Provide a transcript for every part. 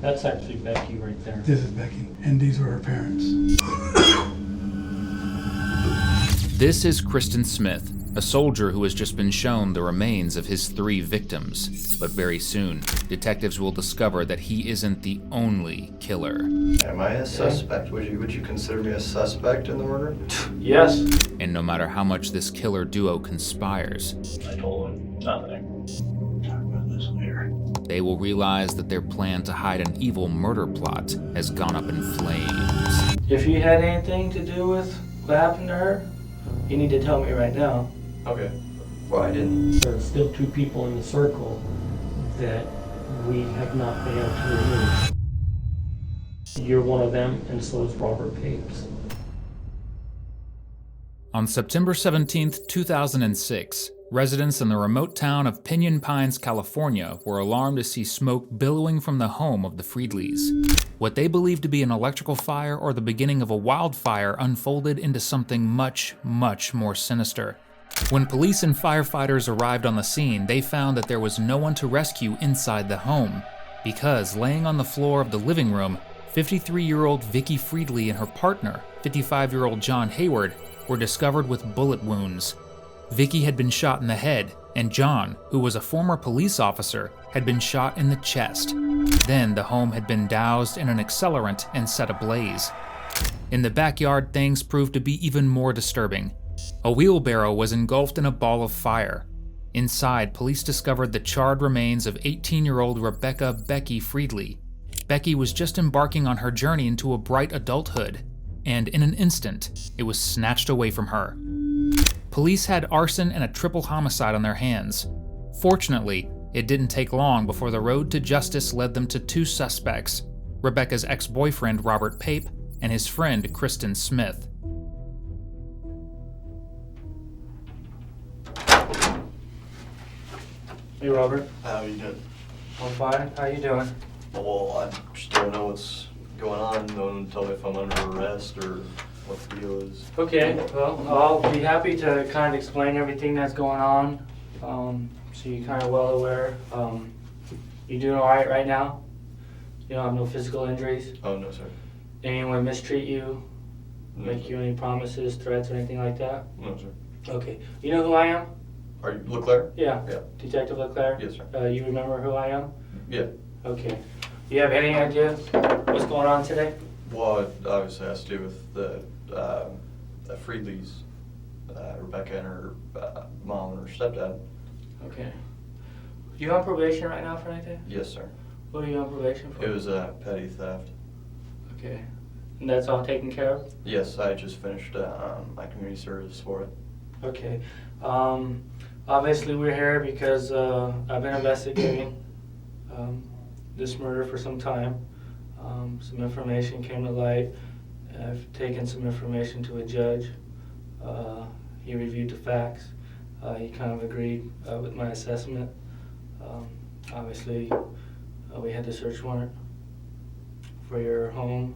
That's actually Becky right there. This is Becky, and these were her parents. This is Cristin Smith, a soldier who has just been shown the remains of his 3 victims. But very soon, detectives will discover that he isn't the only killer. Am I a suspect? Would you consider me a suspect in the murder? Yes. And no matter how much this killer duo conspires, I told him nothing. Talk about this later. they will realize that their plan to hide an evil murder plot has gone up in flames. If you had anything to do with what happened to her, you need to tell me right now. Okay. Well, I didn't. There are still 2 people in the circle that we have not been able to remove. You're one of them, and so is Robert Papes. On September 17th, 2006, residents in the remote town of Pinyon Pines, California were alarmed to see smoke billowing from the home of the Friedleys. What they believed to be an electrical fire or the beginning of a wildfire unfolded into something much, much more sinister. When police and firefighters arrived on the scene, they found that there was no one to rescue inside the home, because laying on the floor of the living room, 53-year-old Vicky Friedley and her partner, 55-year-old John Hayward, were discovered with bullet wounds. Vicky had been shot in the head, and John, who was a former police officer, had been shot in the chest. Then the home had been doused in an accelerant and set ablaze. In the backyard, things proved to be even more disturbing. A wheelbarrow was engulfed in a ball of fire. Inside, police discovered the charred remains of 18-year-old Rebecca Becky Friedley. Becky was just embarking on her journey into a bright adulthood, and in an instant, it was snatched away from her. Police had arson and a triple homicide on their hands. Fortunately, it didn't take long before the road to justice led them to 2 suspects, Rebecca's ex-boyfriend Robert Pape and his friend Cristin Smith. Hey, Robert. How you doing? I'm fine. How you doing? Well, I just don't know what's going on. No one tell me if I'm under arrest or what the deal is. Okay, well, I'll be happy to kind of explain everything that's going on, so you're kind of well aware. You doing all right now? You don't have no physical injuries? Oh, no, sir. Anyone mistreat you? No, Make sir. you any promises, threats, or anything like that? No, sir. Okay. You know who I am? Are you Leclerc? Yeah. Yeah. Detective Leclerc? Yes, sir. You remember who I am? Yeah. Okay. You have any idea what's going on today? Well, it obviously has to do with the Friedleys, Rebecca and her mom and her stepdad. Okay. You on probation right now for anything? Yes, sir. What are you on probation for? It was petty theft. Okay. And that's all taken care of? Yes, I just finished my community service for it. Okay. Obviously we're here because I've been investigating this murder for some time. Some information came to light. I've taken some information to a judge. He reviewed the facts. He kind of agreed with my assessment. Obviously, we had the search warrant for your home.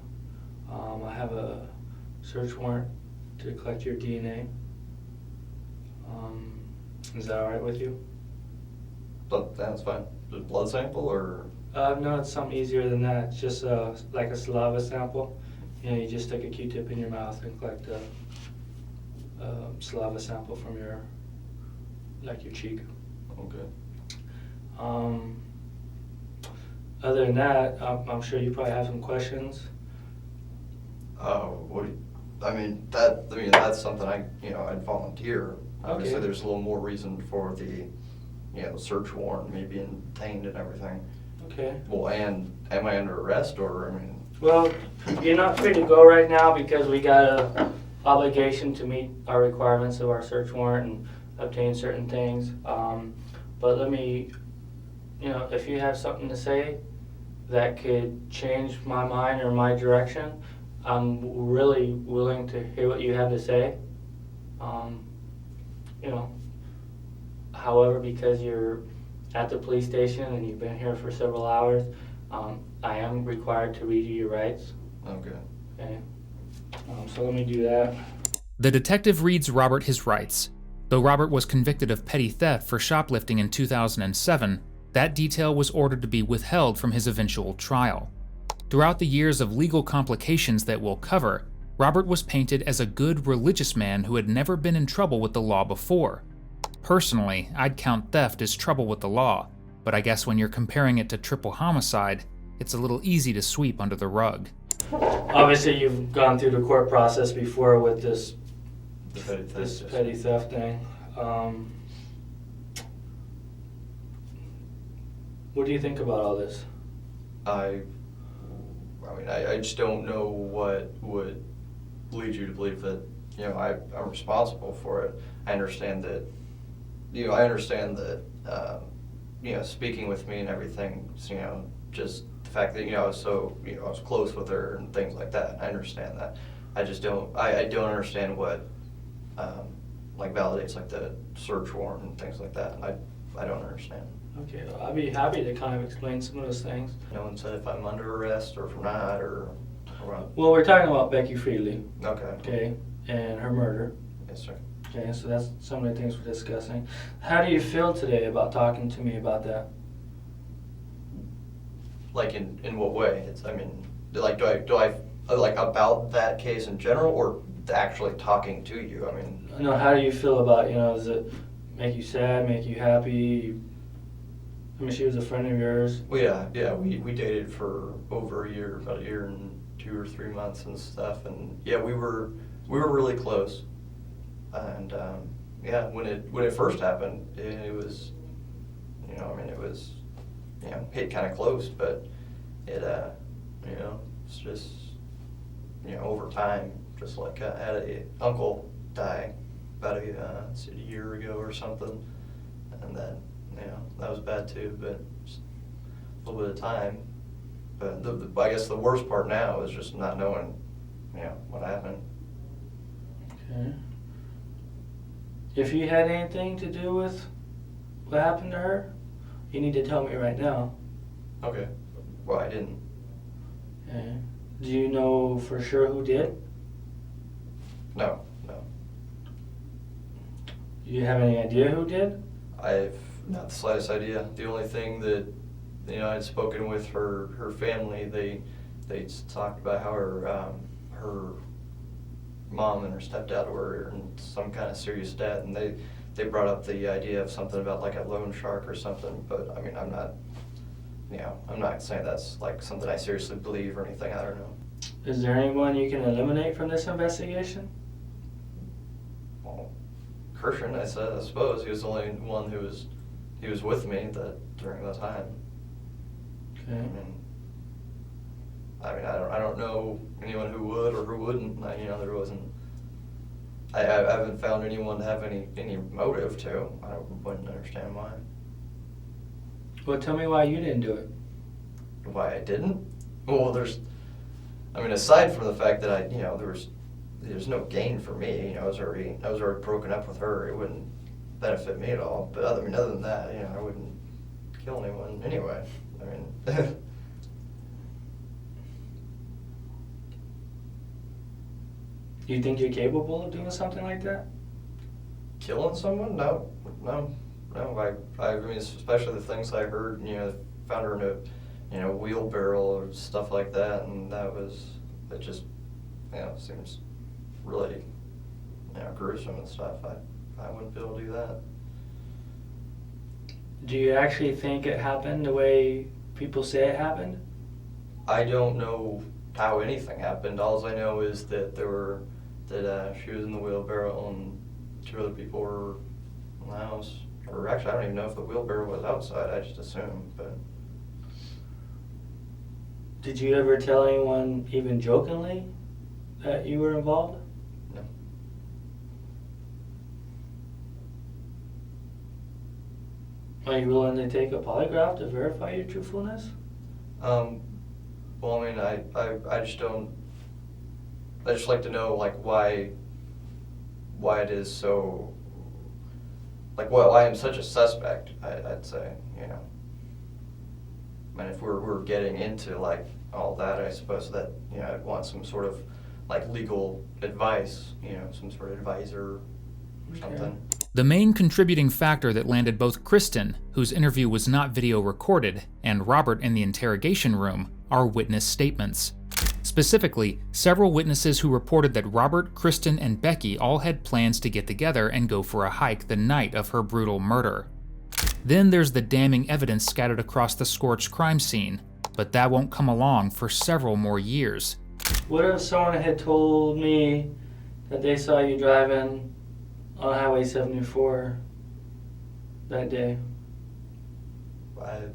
I have a search warrant to collect your DNA. Is that all right with you? But that's fine. The blood sample or? No, it's something easier than that. It's just like a saliva sample. You know, you just stick a Q-tip in your mouth and collect a saliva sample from your cheek. Okay. Other than that, I'm sure you probably have some questions. Oh, that's something I'd volunteer. Obviously, Okay. there's a little more reason for the, search warrant, me being detained and everything. Okay. Well, and am I under arrest or, Well, you're not free to go right now because we got a obligation to meet our requirements of our search warrant and obtain certain things. But let me, if you have something to say that could change my mind or my direction, I'm really willing to hear what you have to say. However, because you're at the police station and you've been here for several hours, I am required to read you your rights. okay. Okay. So let me do that. The detective reads Robert his rights. Though Robert was convicted of petty theft for shoplifting in 2007, That detail was ordered to be withheld from his eventual trial. Throughout the years of legal complications that we'll cover, Robert was painted as a good religious man who had never been in trouble with the law before. Personally, I'd count theft as trouble with the law, but I guess when you're comparing it to triple homicide, it's a little easy to sweep under the rug. Obviously, you've gone through the court process before with this The petty theft thing. What do you think about all this? I mean, I just don't know what would lead you to believe that, I'm responsible for it. I understand that, speaking with me and everything, just the fact that, I was close with her and things like that. I understand that. I just don't, I don't understand what, validates, the search warrant and things like that. I don't understand. Okay, well, I'd be happy to kind of explain some of those things. No one said if I'm under arrest or if I'm not, or what. Well, we're talking about Becky Friedley, Okay. okay, and her murder. Yes, sir. Okay, so that's some of the things we're discussing. How do you feel today about talking to me about that? In what way? Do I about that case in general, or actually talking to you? No, how do you feel about, does it make you sad, make you happy? She was a friend of yours. Well, yeah, we dated for over a year, about a year and 2 or 3 months and stuff, and yeah, we were really close. And when it first happened, it was, it was, hit kind of close, but it, it's just, over time, just like I had a uncle die about a year ago or something, and then, that was bad too, but just a little bit of time. But I guess the worst part now is just not knowing, what happened. Okay. If you had anything to do with what happened to her, you need to tell me right now. Okay. Well, I didn't. Okay. Do you know for sure who did? No. Do you have any idea who did? I've not the slightest idea. The only thing that, I'd spoken with her family, they talked about how her mom and her stepdad were in some kind of serious debt, and they brought up the idea of something about a loan shark or something, but I'm not saying that's something I seriously believe or anything. I don't know. Is there anyone you can eliminate from this investigation? Well, Cristin, I suppose he was the only one who was with me during that time. Okay. I don't know anyone who would or who wouldn't. There wasn't. I haven't found anyone to have any motive to. I wouldn't understand why. Well, tell me why you didn't do it. Why I didn't? Well, aside from the fact that there's no gain for me. I was already broken up with her. It wouldn't benefit me at all. But other than that, I wouldn't kill anyone anyway. Do you think you're capable of doing something like that? Killing someone? No. Especially the things I heard. Found her in a wheelbarrow or stuff like that, and it just seems really gruesome and stuff. I wouldn't be able to do that. Do you actually think it happened the way people say it happened? I don't know how anything happened. All I know is that she was in the wheelbarrow and 2 other people were in the house. Or actually, I don't even know if the wheelbarrow was outside. I just assumed, but. Did you ever tell anyone, even jokingly, that you were involved? No. Are you willing to take a polygraph to verify your truthfulness? Well, I just don't. I just like to know why it is so. Why I'm such a suspect. I'd say, if we're getting into all that, I suppose that I'd want some sort of legal advice, some sort of advisor or something. The main contributing factor that landed both Cristin, whose interview was not video recorded, and Robert in the interrogation room are witness statements. Specifically, several witnesses who reported that Robert, Cristin, and Becky all had plans to get together and go for a hike the night of her brutal murder. Then there's the damning evidence scattered across the scorched crime scene, but that won't come along for several more years. What if someone had told me that they saw you driving on Highway 74 that day? I'd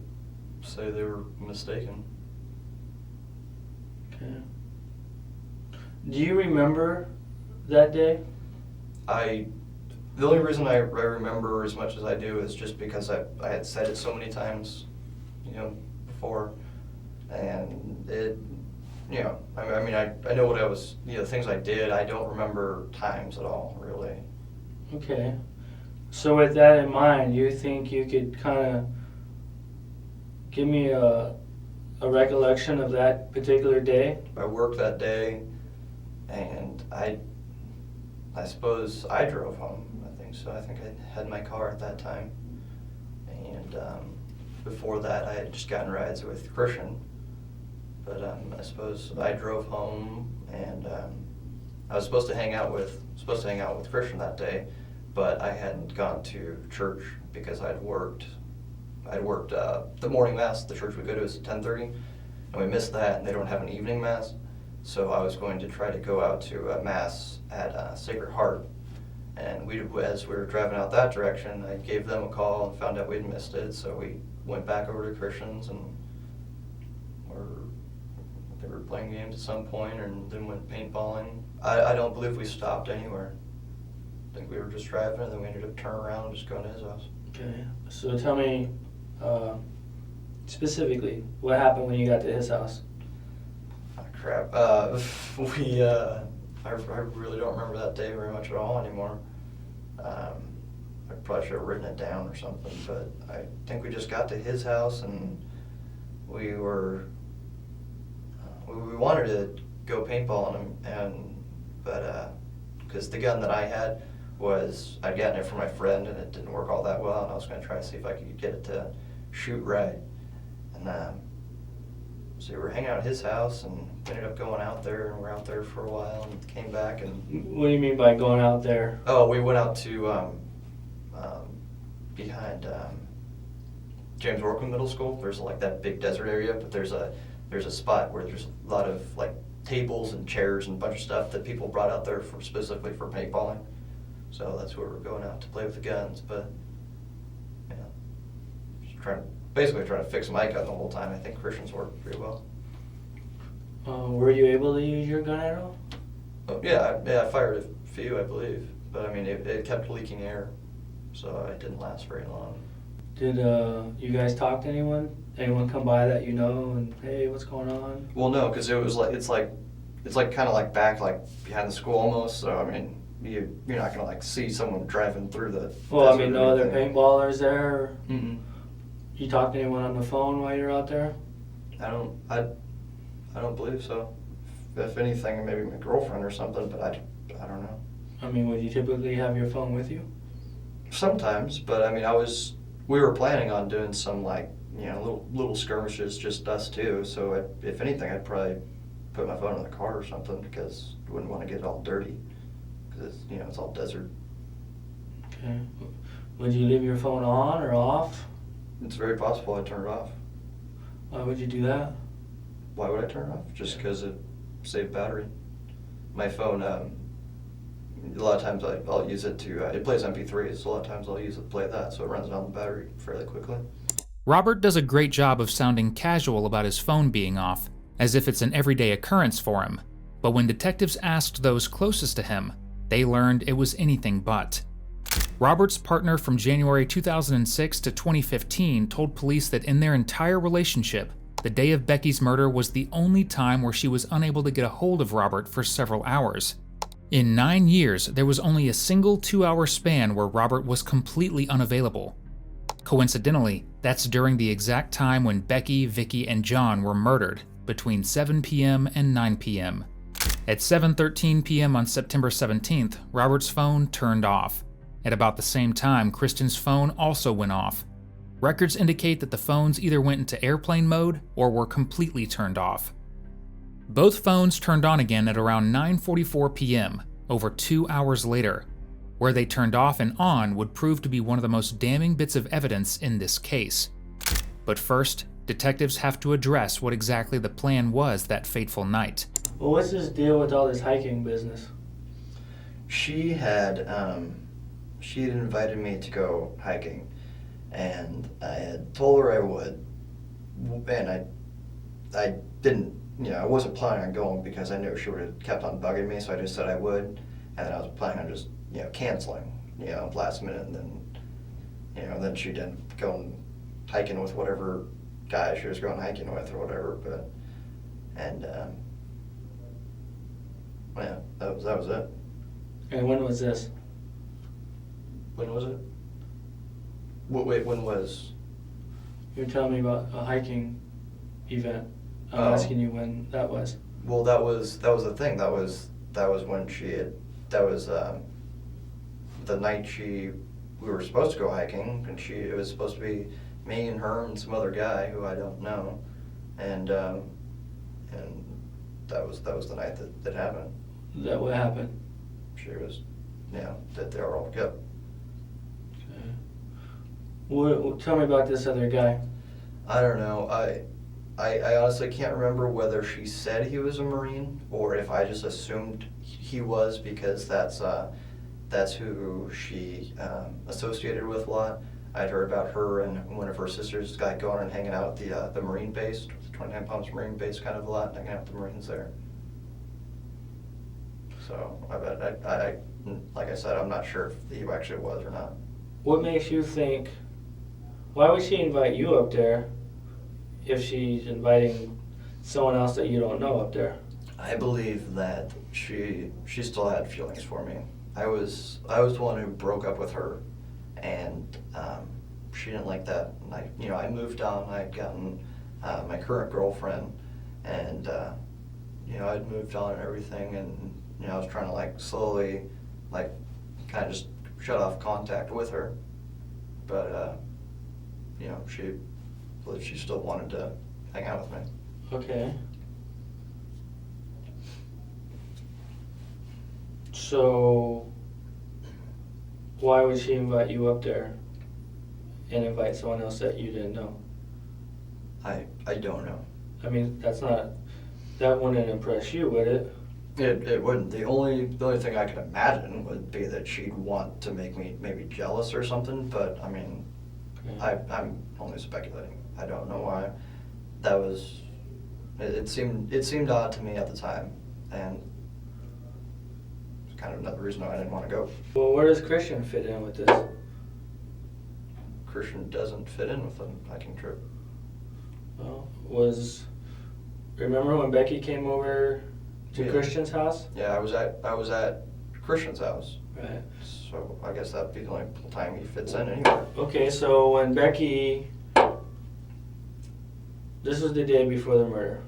say they were mistaken. Okay. Do you remember that day? The only reason I remember as much as I do is just because I had said it so many times, before, and it, I mean, I know what I was, things I did. I don't remember times at all, really. Okay. So with that in mind, you think you could kind of give me a recollection of that particular day? I worked that day, and I suppose I drove home. I think so. I think I had my car at that time, and before that, I had just gotten rides with Cristin. But I suppose I drove home, and I was supposed to hang out with Cristin that day, but I hadn't gone to church because I'd worked the morning mass. The church we go to is at 10:30, and we missed that, and they don't have an evening mass. So I was going to try to go out to a mass at Sacred Heart, and as we were driving out that direction, I gave them a call and found out we'd missed it. So we went back over to Cristin's, and they were playing games at some point, and then went paintballing. I don't believe we stopped anywhere. I think we were just driving, and then we ended up turning around and just going to his house. Okay. So tell me specifically what happened when you got to his house. Oh, crap. I really don't remember that day very much at all anymore. I probably should have written it down or something, but I think we just got to his house, and we wanted to go paintballing him, but because the gun that I had I'd gotten it from my friend, and it didn't work all that well, and I was going to try to see if I could get it to shoot right. And so we were hanging out at his house, and we ended up going out there, and we're out there for a while, and came back. And what do you mean by going out there? Oh, we went out to behind James Workman Middle School. There's like that big desert area, but there's a spot where there's a lot of like tables and chairs and a bunch of stuff that people brought out there specifically for paintballing. So that's where we're going out to play with the guns, but just basically trying to fix my gun the whole time. I think Cristin's worked pretty well. Were you able to use your gun at all? Oh, yeah, I fired a few, I believe, but I mean it kept leaking air, so it didn't last very long. Did you guys talk to anyone? Anyone come by that you know and hey, what's going on? Well, no, because it was it's like kind of like back like behind the school almost. So I mean, you're not gonna like see someone driving through the. Well, I mean, no other paintballers there. Mm-mm. You talked to anyone on the phone while you're out there? I don't believe so. If anything, maybe my girlfriend or something, but I don't know. I mean, would you typically have your phone with you? Sometimes, but I mean, we were planning on doing some like, little skirmishes, just us two. So if anything, I'd probably put my phone in the car or something because I wouldn't want to get it all dirty because it's all desert. Okay. Would you leave your phone on or off? It's very possible I'd turn it off. Why would you do that? Why would I turn it off? Just because it saved battery. My phone, a lot of times I'll use it to, it plays MP3s, so a lot of times I'll use it to play that, so it runs down the battery fairly quickly. Robert does a great job of sounding casual about his phone being off, as if it's an everyday occurrence for him. But when detectives asked those closest to him, they learned it was anything but. Robert's partner from January 2006 to 2015 told police that in their entire relationship, the day of Becky's murder was the only time where she was unable to get a hold of Robert for several hours. In 9 years, there was only a single 2-hour span where Robert was completely unavailable. Coincidentally, that's during the exact time when Becky, Vicky, and John were murdered, between 7 p.m. and 9 p.m. At 7:13 p.m. on September 17th, Robert's phone turned off. At about the same time, Cristin's phone also went off. Records indicate that the phones either went into airplane mode or were completely turned off. Both phones turned on again at around 9:44 p.m., over 2 hours later. Where they turned off and on would prove to be one of the most damning bits of evidence in this case. But first, detectives have to address what exactly the plan was that fateful night. Well, what's this deal with all this hiking business? She had invited me to go hiking, and I had told her I would, and I didn't, I wasn't planning on going because I knew she would have kept on bugging me, so I just said I would, and then I was planning on just, canceling, last minute, and then, then she didn't go hiking with whatever guy she was going hiking with or whatever, that was it. And when was this? When was it? Wait, when was? You were telling me about a hiking event. I'm asking you when that was. Well, that was the thing. That was when that was the night we were supposed to go hiking, and it was supposed to be me and her and some other guy who I don't know, and that was the night that happened. That what happened? She was, that they were all good. Okay. Tell me about this other guy. I don't know. I honestly can't remember whether she said he was a Marine or if I just assumed he was, because that's who she associated with a lot. I'd heard about her and one of her sisters going and hanging out at the Marine base, the 29 Palms Marine base, kind of a lot, hanging out with the Marines there. So I like I said, I'm not sure if he actually was or not. What makes you think? Why would she invite you up there if she's inviting someone else that you don't know up there? I believe that she still had feelings for me. I was the one who broke up with her, and she didn't like that. And I moved on. I'd gotten my current girlfriend, and I'd moved on and everything, and I was trying to slowly kind of just shut off contact with her, but she still wanted to hang out with me. Okay. So, why would she invite you up there and invite someone else that you didn't know? I don't know. I mean, that wouldn't impress you, would it? It wouldn't. The only thing I could imagine would be that she'd want to make me maybe jealous or something, but I mean, okay. I'm only speculating. I don't know why. That was, it seemed odd to me at the time, and it's kind of another reason why I didn't want to go. Well, where does Cristin fit in with this? Cristin doesn't fit in with a hiking trip. Well, remember when Becky came over to Cristin's house? Yeah, I was at Cristin's house. Right. So I guess that'd be the only time he fits in anywhere. Okay, so when Becky, this was the day before the murder.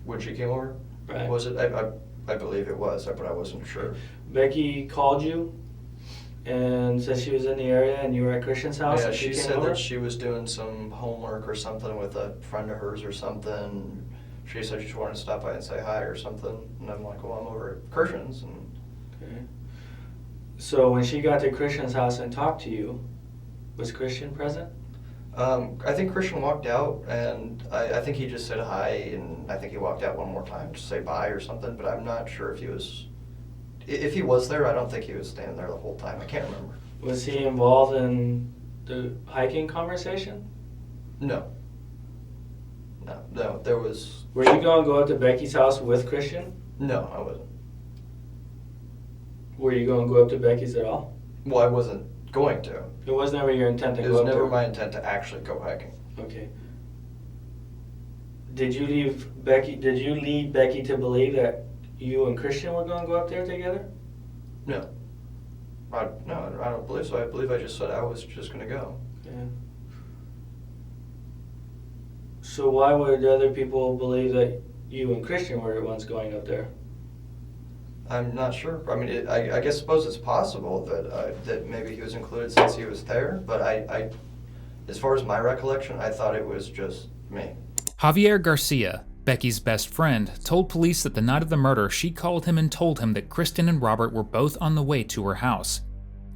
When she came over? Right. Was it? I believe it was, but I wasn't sure. Becky called you and said she was in the area and you were at Cristin's house? Yeah, and she said over? that she was doing some homework or something with a friend of hers or something. She said she just wanted to stop by and say hi or something. And I'm like, well, I'm over at Cristin's. Okay. So when she got to Cristin's house and talked to you, was Cristin present? I think Cristin walked out, and I think he just said hi, and I think he walked out one more time to say bye or something, but I'm not sure if he was... If he was there, I don't think he was standing there the whole time. I can't remember. Was he involved in the hiking conversation? No, there was... Were you going to go up to Becky's house with Cristin? No, I wasn't. Were you going to go up to Becky's at all? Well, I wasn't going to. It was never your intent to go up It was there? never my intent to actually go hiking. Okay. Did you lead Becky to believe that you and Cristin were going to go up there together? No. I don't believe so. I believe I just said I was just going to go. Yeah. So why would other people believe that you and Cristin were the ones going up there? I'm not sure. I mean, I guess suppose it's possible that maybe he was included since he was there, but I, as far as my recollection, I thought it was just me. Javier Garcia, Becky's best friend, told police that the night of the murder she called him and told him that Cristin and Robert were both on the way to her house.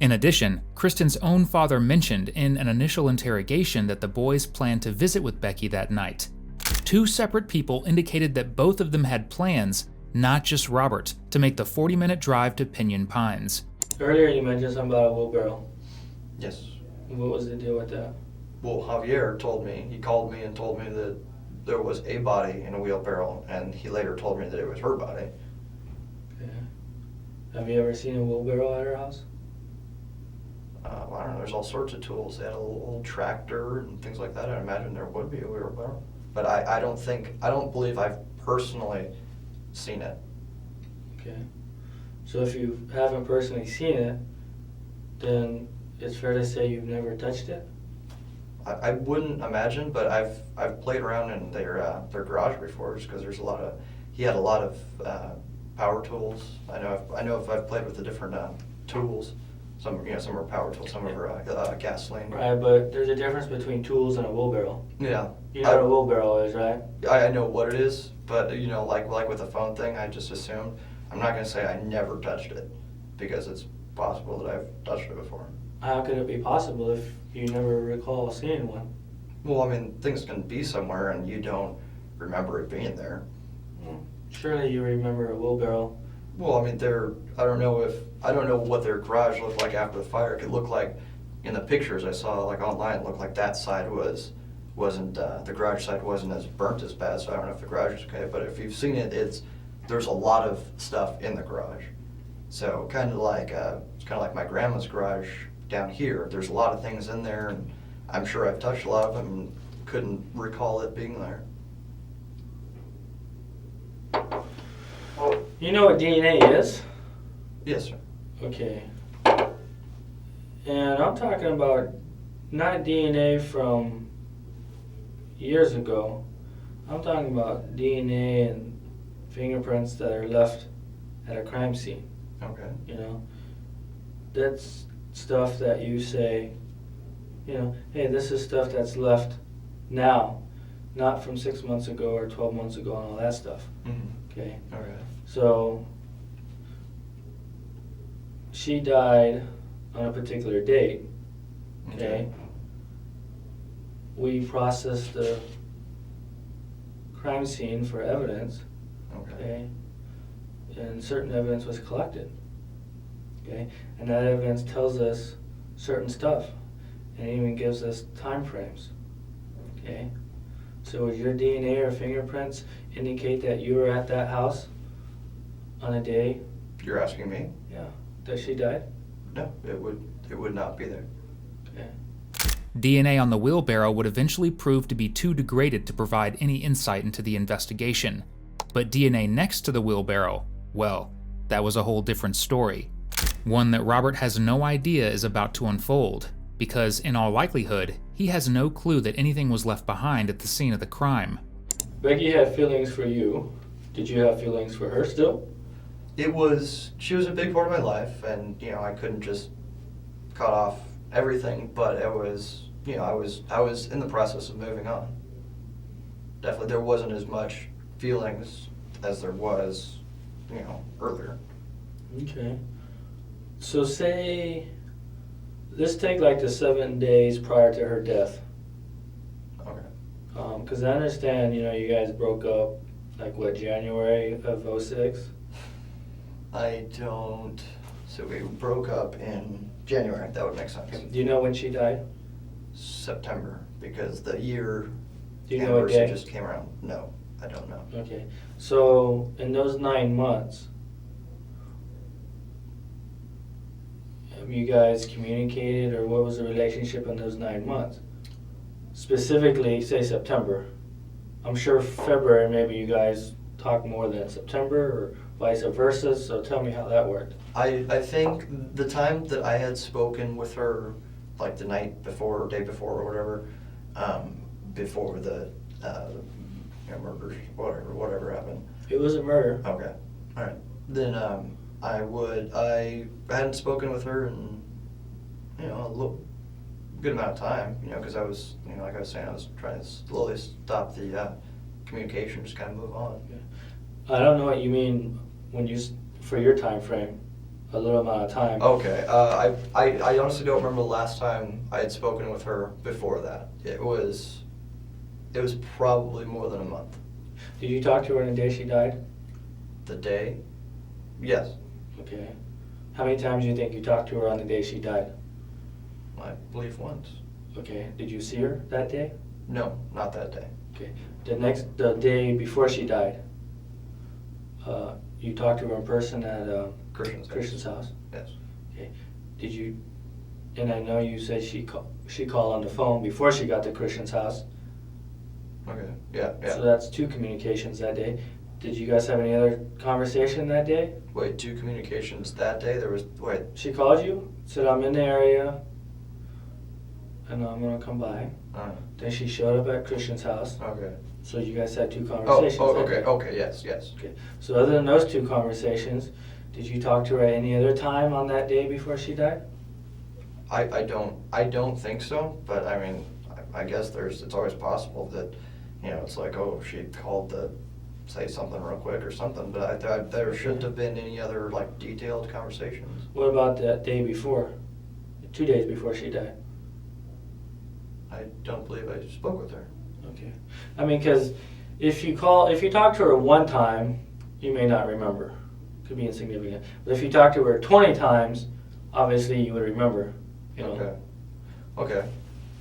In addition, Cristin's own father mentioned in an initial interrogation that the boys planned to visit with Becky that night. Two separate people indicated that both of them had plans, not just Robert, to make the 40-minute drive to Pinyon Pines. Earlier you mentioned something about a wheelbarrow. Yes. What was the deal with that? Well, Javier told me, he called me and told me that there was a body in a wheelbarrow, and he later told me that it was her body. Okay. Have you ever seen a wheelbarrow at her house? I don't know, there's all sorts of tools. They had a little tractor and things like that. I imagine there would be a wheelbarrow. But I don't believe I've personally seen it. Okay. So if you haven't personally seen it, then it's fair to say you've never touched it? I wouldn't imagine, but I've played around in their garage before, just because he had a lot of power tools. I know if I've played with the different tools. Some are power tools, some are gasoline. Right, but there's a difference between tools and a wheelbarrow. Yeah. You know what a wheelbarrow is, right? I know what it is, but like with the phone thing, I just assumed. I'm not gonna say I never touched it, because it's possible that I've touched it before. How could it be possible if you never recall seeing one? Well, I mean, things can be somewhere and you don't remember it being there. Well, surely you remember a wheelbarrow. Well, I mean, I don't know what their garage looked like after the fire. It could look like, in the pictures I saw like online, it looked like that side wasn't the garage side wasn't as burnt as bad. So I don't know if the garage is okay. But if you've seen it, there's a lot of stuff in the garage. So it's kind of like my grandma's garage down here. There's a lot of things in there, and I'm sure I've touched a lot of them and couldn't recall it being there. You know what DNA is? Yes, sir. Okay. And I'm talking about not DNA from years ago. I'm talking about DNA and fingerprints that are left at a crime scene. Okay. You know, that's stuff that you say, hey, this is stuff that's left now, not from 6 months ago or 12 months ago and all that stuff. Mm-hmm. Okay. All right. So she died on a particular date. Okay. We processed the crime scene for evidence. Okay. And certain evidence was collected. Okay. And that evidence tells us certain stuff, and it even gives us time frames. Okay. So would your DNA or fingerprints indicate that you were at that house on a day? You're asking me? Yeah. That she died? No, it would not be there. Okay. DNA on the wheelbarrow would eventually prove to be too degraded to provide any insight into the investigation. But DNA next to the wheelbarrow, well, that was a whole different story. One that Robert has no idea is about to unfold, because in all likelihood, he has no clue that anything was left behind at the scene of the crime. Becky had feelings for you. Did you have feelings for her still? She was a big part of my life, and I couldn't just cut off everything, but it was, I was in the process of moving on. Definitely there wasn't as much feelings as there was, earlier. Okay. So let's take like the 7 days prior to her death. Okay. Because I understand, you guys broke up, like what, January of 2006? So we broke up in January, that would make sense. Do you know when she died? September, because the year Do you know what anniversary day? just came around. No, I don't know. Okay. So in those 9 months, have you guys communicated, or what was the relationship in those 9 months? Specifically, say September. I'm sure February maybe you guys talked more than September, or vice versa, so tell me how that worked. I think the time that I had spoken with her, like the night before or day before or whatever, before the murders, whatever happened. It was a murder. Okay, all right. Then I would. I hadn't spoken with her in, a good amount of time, because I was, like I was saying, I was trying to slowly stop the communication, just kind of move on. I don't know what you mean when for your time frame, a little amount of time. Okay, I honestly don't remember the last time I had spoken with her before that. It was probably more than a month. Did you talk to her on the day she died? The day? Yes. Okay. How many times do you think you talked to her on the day she died? I believe once. Okay. Did you see her that day? No, not that day. Okay. The day before she died, you talked to her in person at Christian's house? Yes. Okay. Did you, and I know you said she called on the phone before she got to Christian's house. Okay, yeah. So that's 2 communications that day. Did you guys have any other conversation that day? Wait, 2 communications that day? Wait. She called you, said I'm in the area, and I'm gonna come by. Then she showed up at Christian's house. Okay. So you guys had 2 conversations. Okay, yes. Okay. So other than those 2 conversations, did you talk to her at any other time on that day before she died? I don't think so, but I mean, I guess it's always possible that, it's like, oh, she called to say something real quick or something, but there shouldn't have been any other, like, detailed conversations. What about that day before? 2 days before she died? I don't believe I spoke with her. Okay. I mean, because if you talk to her one time, you may not remember. Could be insignificant. But if you talk to her 20 times, obviously you would remember. Okay.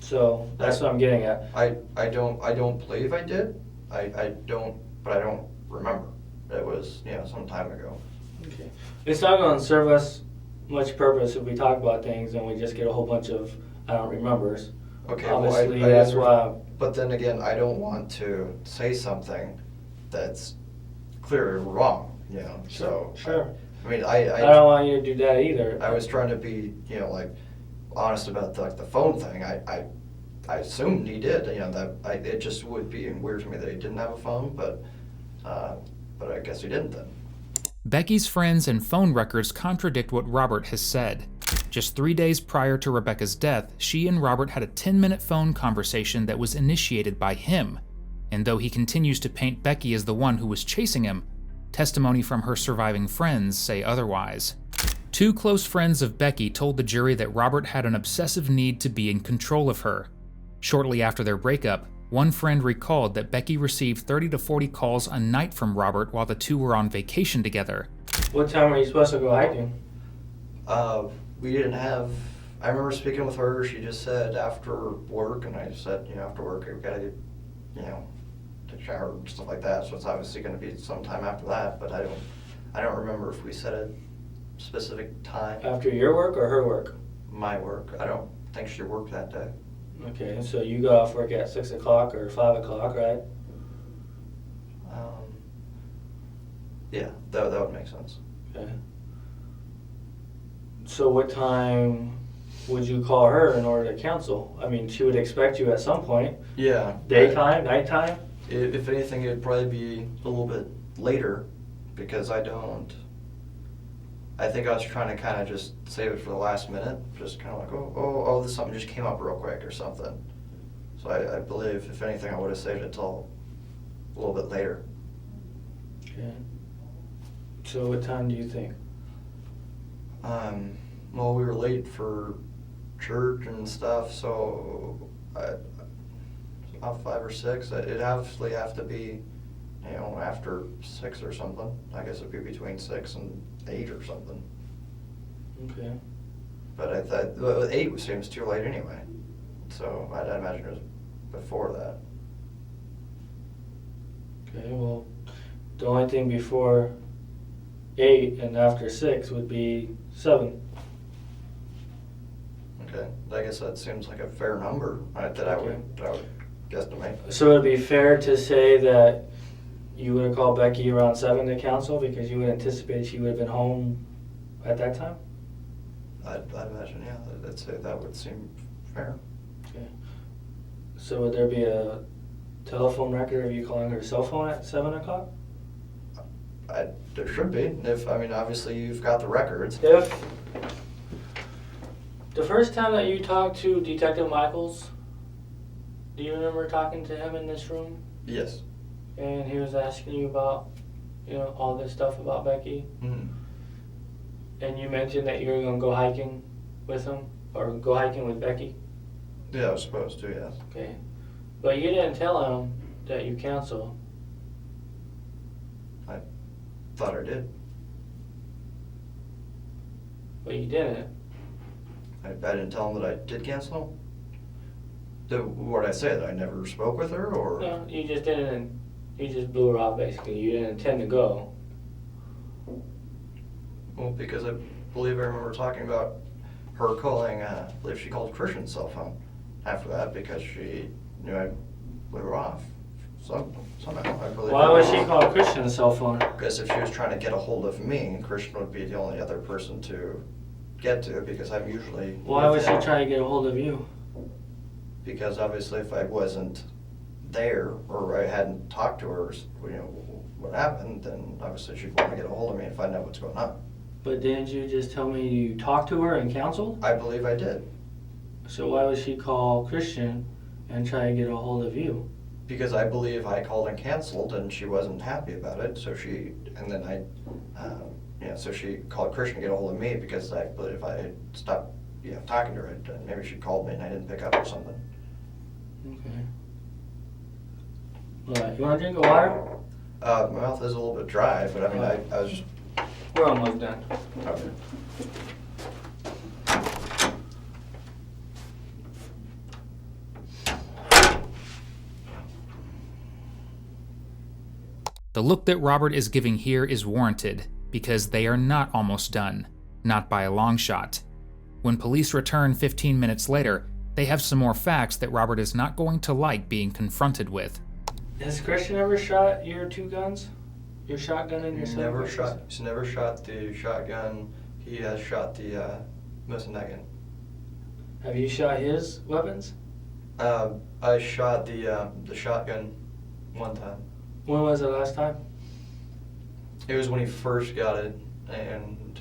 So that's what I'm getting at. I don't believe I did. I don't remember. It was, some time ago. Okay. It's not going to serve us much purpose if we talk about things and we just get a whole bunch of I don't remembers. Okay, Obviously, well, that's why. But then again, I don't want to say something that's clearly wrong, so. Sure. I mean, I don't want you to do that either. I was trying to be, like, honest about the phone thing. I assumed he did, it just would be weird to me that he didn't have a phone, but I guess he didn't then. Becky's friends and phone records contradict what Robert has said. Just 3 days prior to Rebecca's death, she and Robert had a 10-minute phone conversation that was initiated by him. And though he continues to paint Becky as the one who was chasing him, testimony from her surviving friends say otherwise. 2 close friends of Becky told the jury that Robert had an obsessive need to be in control of her. Shortly after their breakup, one friend recalled that Becky received 30 to 40 calls a night from Robert while the 2 were on vacation together. What time were you supposed to go hiking? We didn't have, I remember speaking with her, she just said after work, and I said, after work, we gotta get, take a shower and stuff like that, so it's obviously gonna be sometime after that, but I don't remember if we set a specific time. After your work or her work? My work. I don't think she worked that day. Okay, so you got off work at 6 o'clock or 5 o'clock, right? Yeah, that would make sense. Okay. So what time would you call her in order to cancel? I mean, she would expect you at some point. Yeah. Daytime, nighttime? If anything, it'd probably be a little bit later, because I think I was trying to kind of just save it for the last minute, just kind of like, oh, this something just came up real quick or something. So I believe, if anything, I would have saved it till a little bit later. Okay. So what time do you think? Well, we were late for church and stuff, so about 5 or 6. It'd actually have to be, after 6 or something. I guess it'd be between 6 and 8 or something. Okay. But I thought 8 seems too late anyway, so I'd imagine it was before that. Okay, well, the only thing before 8 and after 6 would be 7. Okay, I guess that seems like a fair number that I would guesstimate. So it'd be fair to say that you would have called Becky around 7 to counsel because you would anticipate she would have been home at that time? I'd imagine, yeah. I'd say that would seem fair. Okay. So would there be a telephone record of you calling her cell phone at 7 o'clock? There should be. Obviously you've got the records. If the first time that you talked to Detective Michaels, do you remember talking to him in this room? Yes. And he was asking you about, all this stuff about Becky? Mm-hmm. And you mentioned that you were going to go hiking with him, or go hiking with Becky? Yeah, I was supposed to, yes. Okay. But you didn't tell him that you canceled. I thought I did. But you didn't. I didn't tell him that I did cancel. What did I say? That I never spoke with her, or? No, you just didn't. You just blew her off, basically. You didn't intend to go. Well, because I believe I remember talking about her calling, I believe she called Cristin's cell phone after that because she knew I blew her off. Somehow, I believe. Why would she call Cristin's cell phone? Because if she was trying to get a hold of me, Cristin would be the only other person to get to, because I'm usually... Why would she try to get a hold of you? Because obviously if I wasn't there, or I hadn't talked to her, what happened, then obviously she'd want to get a hold of me and find out what's going on. But didn't you just tell me you talked to her and canceled? I believe I did. So why would she call Cristin and try to get a hold of you? Because I believe I called and canceled and she wasn't happy about it, so she called Cristin to get a hold of me because I believe if I had stopped talking to her, maybe she called me and I didn't pick up or something. Okay. Alright, you want a drink of water? My mouth is a little bit dry, but I was just... We're almost done. Okay. The look that Robert is giving here is warranted, because they are not almost done, not by a long shot. When police return 15 minutes later, they have some more facts that Robert is not going to like being confronted with. Has Cristin ever shot your two guns? Your shotgun and your He's never shot the shotgun. He has shot the Mosinagan. Have you shot his weapons? I shot the shotgun one time. When was it last time? It was when he first got it, and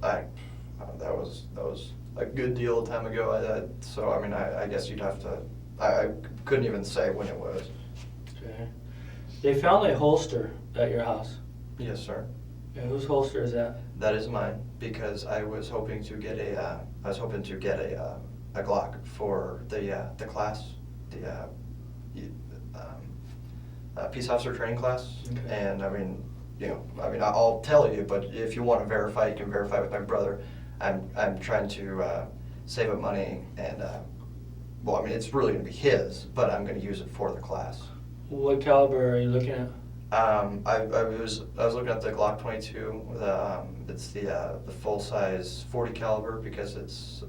that was a good deal of time ago. I guess you'd have to. I couldn't even say when it was. Okay. They found a holster at your house. Yes, sir. Yeah, whose holster is that? That is mine, because I was hoping to get a Glock for the class, peace officer training class. Okay. And I'll tell you, but if you want to verify, you can verify with my brother. I'm trying to save up money, and it's really going to be his, but I'm going to use it for the class. What caliber are you looking at? I was looking at the Glock 22. It's the full size 40 caliber, because it's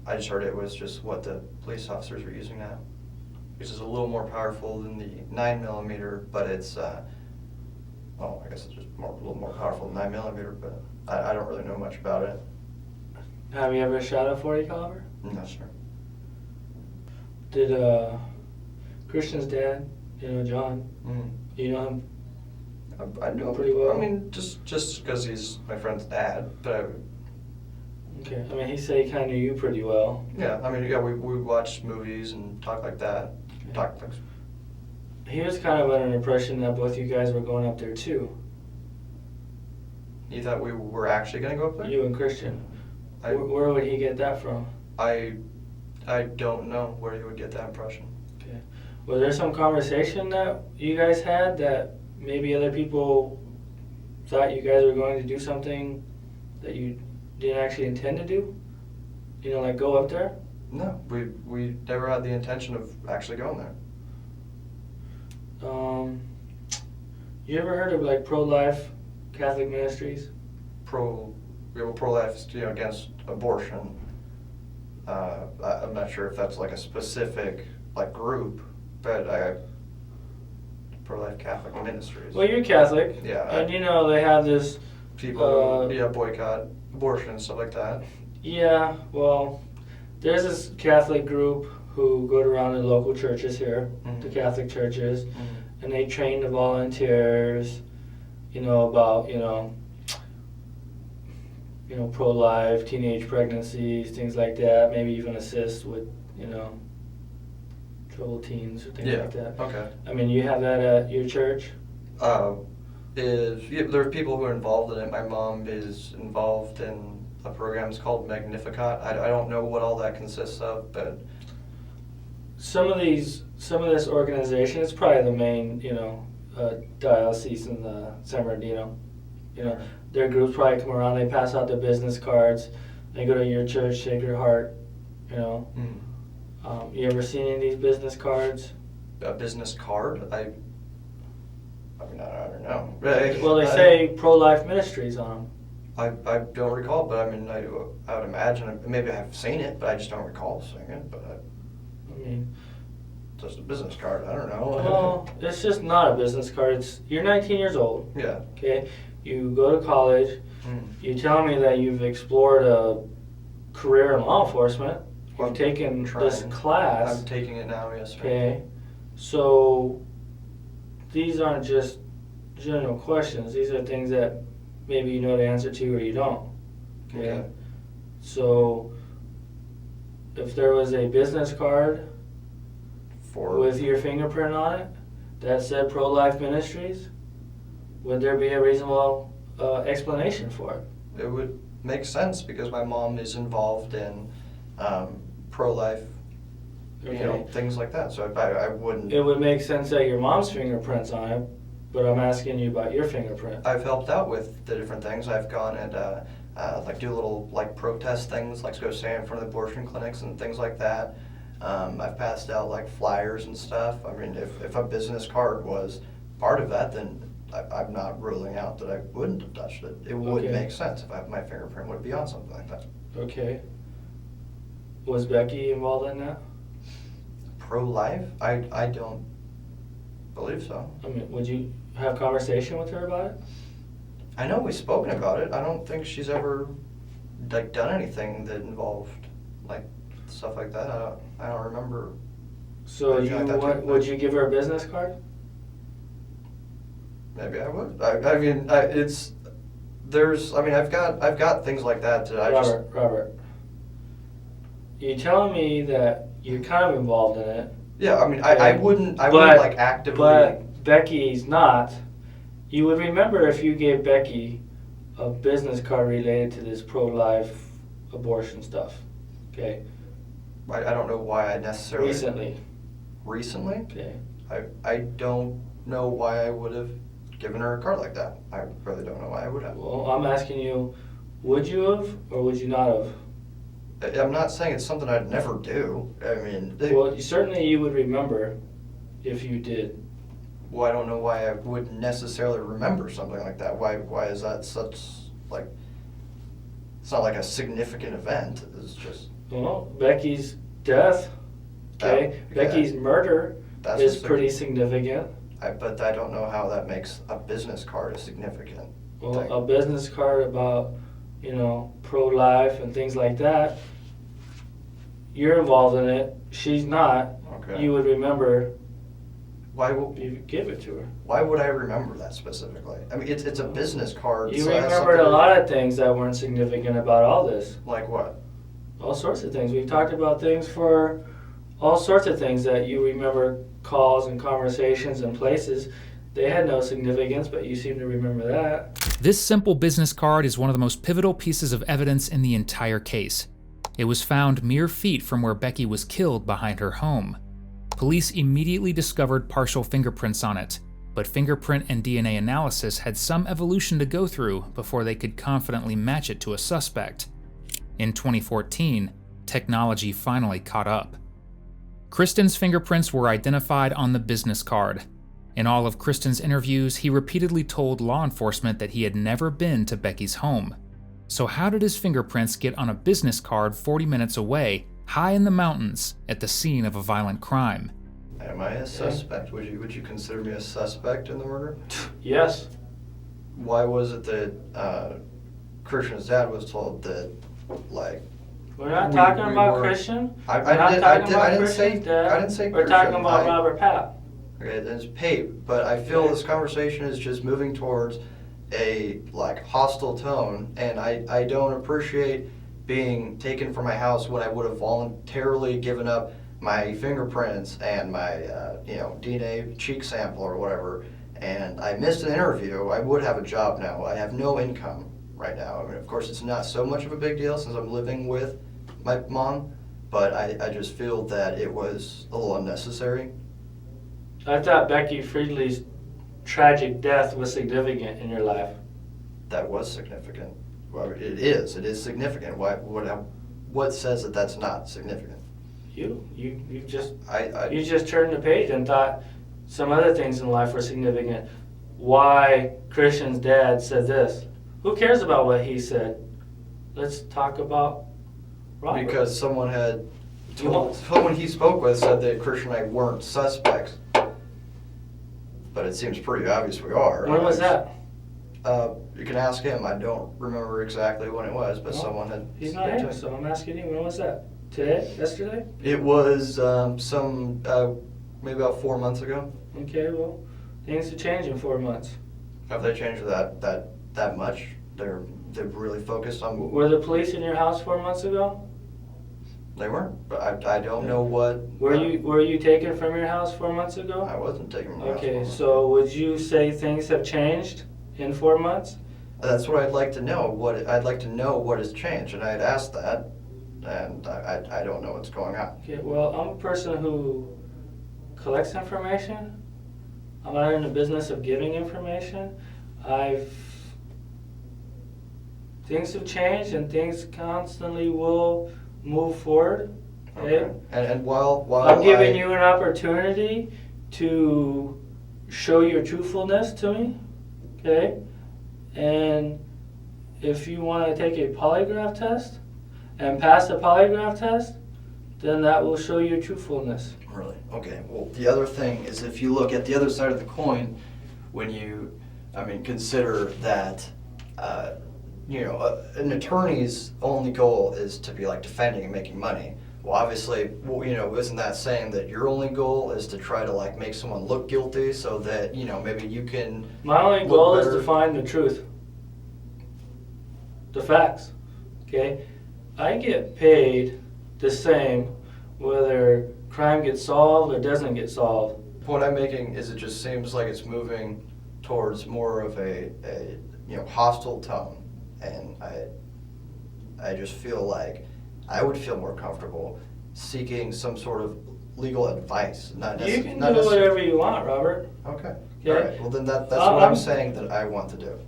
I just heard it was just what the police officers are using now, which is a little more powerful than the 9mm, but it's I guess it's just a little more powerful than 9mm, but I don't really know much about it. Have you ever shot a 40 caliber? No, sir. Did Cristin's dad, John, you know him? I know pretty well. Just because he's my friend's dad, but Okay, he said he kind of knew you pretty well. we watched movies and talk like that. Okay. He was kind of under an impression that both you guys were going up there too. You thought we were actually going to go up there? You and Cristin. Where would he get that from? I don't know where you would get that impression. Okay. Was there some conversation that you guys had that maybe other people thought you guys were going to do something that you didn't actually intend to do? Like go up there? No, we never had the intention of actually going there. You ever heard of like pro-life Catholic ministries? Pro-life is against abortion. I'm not sure if that's like a specific group, but pro-life Catholic ministries. Well, you're Catholic. Yeah. And they have this... People boycott abortion and stuff like that. Yeah, well, there's this Catholic group who go around the local churches here, Mm-hmm. the Catholic churches, Mm-hmm. and they train the volunteers, about, pro-life, teenage pregnancies, things like that, maybe even assist with, troubled teens or things like that. Okay. I mean, you have that at your church? There's people who are involved in it. My mom is involved in a program. It's called Magnificat. I don't know what all that consists of, but Some of this organization, it's probably the main, diocese in the San Bernardino. Their groups probably come around, they pass out the business cards, they go to your church, Sacred Heart, You ever seen any of these business cards? A business card? I mean, I don't know. Well, they say pro-life ministries on them. I don't recall, but I mean, I would imagine, maybe I've seen it, but I just don't recall seeing it, but I mean, just a business card, I don't know. well, it's just not a business card. You're 19 years old, Yeah. okay? You go to college. You tell me that you've explored a career in law enforcement. You've taken this class. I'm taking it now, yes, sir. Okay, so these aren't just general questions. These are things that maybe you know the answer to or you don't. Okay. So if there was a business card with your fingerprint on it that said Pro-Life Ministries, would there be a reasonable explanation for it? It would make sense because my mom is involved in pro-life, things like that. So I wouldn't. It would make sense that your mom's fingerprint's on it, but I'm asking you about your fingerprint. I've helped out with the different things. I've gone and do little protest things, like go stand in front of the abortion clinics and things like that. I've passed out flyers and stuff. I mean, if a business card was part of that, then I'm not ruling out that I wouldn't have touched it. It would make sense if my fingerprint would be on something like that. Okay. Was Becky involved in that? Pro-life? I don't believe so. I mean, would you have conversation with her about it? I know we've spoken about it. I don't think she's ever done anything that involved stuff like that. I don't remember. So would you give her a business card? Maybe I would. I mean, I've got things like that that Robert, you telling me that you're kind of involved in it? Yeah, I mean, I wouldn't actively. But Becky's not. You would remember if you gave Becky a business card related to this pro-life abortion stuff, okay? I don't know why I necessarily. Recently? Okay. I don't know why I would have given her a card like that. I really don't know why I would have. Well, I'm asking you, would you have or would you not have? I'm not saying it's something I'd never do. I mean... Well, certainly you would remember if you did. Well, I don't know why I would necessarily remember something like that. Why is that such, it's not like a significant event. It's just... Well, Becky's death, okay? Becky's murder is pretty significant. But I don't know how that makes a business card a significant Well, thing. a business card about, pro-life and things like that, you're involved in it, she's not. Okay. You would remember Why would if you give it to her. Why would I remember that specifically? I mean, it's a business card. You so it has remembered a something- lot of things that weren't significant about all this. Like what? All sorts of things. We've talked about things for all sorts of things that you remember, calls and conversations and places. They had no significance, but you seem to remember that. This simple business card is one of the most pivotal pieces of evidence in the entire case. It was found mere feet from where Becky was killed behind her home. Police immediately discovered partial fingerprints on it, but fingerprint and DNA analysis had some evolution to go through before they could confidently match it to a suspect. In 2014, technology finally caught up. Cristin's fingerprints were identified on the business card. In all of Cristin's interviews, he repeatedly told law enforcement that he had never been to Becky's home. So how did his fingerprints get on a business card 40 minutes away, high in the mountains, at the scene of a violent crime? Am I a suspect? Would you consider me a suspect in the murder? Yes. Why was it that Christian's dad was told that, We're not We talking about were- Christian. I We're not didn't- talking I didn't about say- Christian's dad. I didn't say We're talking Christian. about Robert Papp. Okay, it's Pape, but I feel this conversation is just moving towards a like hostile tone, and I don't appreciate being taken from my house when I would have voluntarily given up my fingerprints and my DNA cheek sample or whatever, and I missed an interview. I would have a job now. I have no income right now. I mean, of course, it's not so much of a big deal since I'm living with my mom, but I just feel that it was a little unnecessary. I thought Becky Friedley's tragic death was significant in your life. That was significant. Well, it is significant. What says that that's not significant? You just I you just turned the page and thought some other things in life were significant. Why Christian's dad said this? Who cares about what he said? Let's talk about Robert. Because someone he spoke with said that Christian and I weren't suspects. But it seems pretty obvious we are. When was that? You can ask him. I don't remember exactly when it was, but Well, someone had. He's not here, so I'm asking you, when was that? Today? Yesterday? It was maybe about 4 months ago. Okay, well, things have changed in 4 months. Have they changed that much? They're really focused on. Were the police in your house 4 months ago? They weren't, but I don't know what. Were you taken from your house 4 months ago? I wasn't taken from my house. Okay, so would you say things have changed in 4 months? That's what I'd like to know. I'd like to know what has changed, and I had asked that, and I don't know what's going on. Okay, well, I'm a person who collects information. I'm not in the business of giving information. Things have changed, and things constantly will move forward. Okay? And while I'm giving you an opportunity to show your truthfulness to me. Okay? And if you want to take a polygraph test and pass the polygraph test, then that will show your truthfulness. Really? Okay. Well, the other thing is, if you look at the other side of the coin, when you, consider that, an attorney's only goal is to be like defending and making money. Well, obviously, isn't that saying that your only goal is to try to like make someone look guilty so that, maybe you can. My only goal is to find the truth. The facts. Okay? I get paid the same whether crime gets solved or doesn't get solved. The point I'm making is it just seems like it's moving towards more of a hostile tone, and I just feel like I would feel more comfortable seeking some sort of legal advice. You can do whatever you want, Robert. Okay. Okay. All right. Well, then that's what I'm saying that I want to do.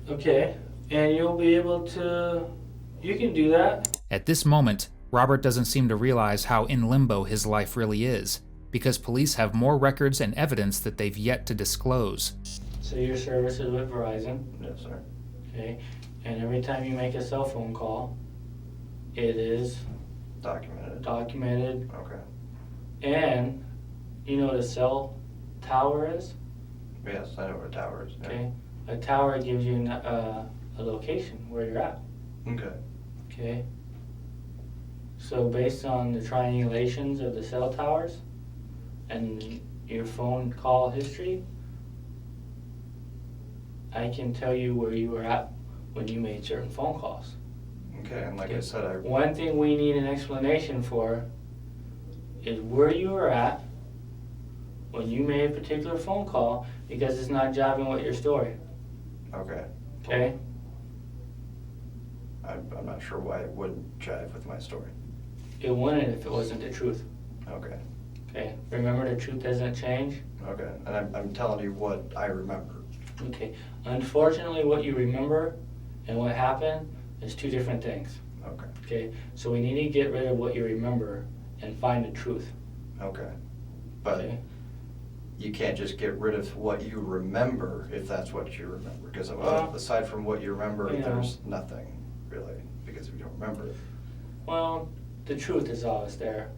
Okay. And you'll be able to. You can do that. At this moment, Robert doesn't seem to realize how in limbo his life really is, because police have more records and evidence that they've yet to disclose. So your service is with Verizon. Yes, sir. Okay. And every time you make a cell phone call, it is Documented. Okay. And you know what a cell tower is? Yes, I know what a tower is. Yeah. Okay. A tower gives you a location where you're at. Okay. Okay. So based on the triangulations of the cell towers and your phone call history, I can tell you where you were at when you made certain phone calls. Okay, and like I said, One thing we need an explanation for is where you were at when you made a particular phone call, because it's not jiving with your story. Okay. Okay? I'm not sure why it wouldn't jive with my story. It wouldn't if it wasn't the truth. Okay. Okay? Remember, the truth doesn't change? Okay, and I'm telling you what I remember. Okay. Unfortunately, what you remember and what happened is two different things. Okay. Okay? So we need to get rid of what you remember and find the truth. Okay. But Okay? you can't just get rid of what you remember if that's what you remember. Because aside from what you remember, there's nothing really, because if you don't remember it. Well, the truth is always there.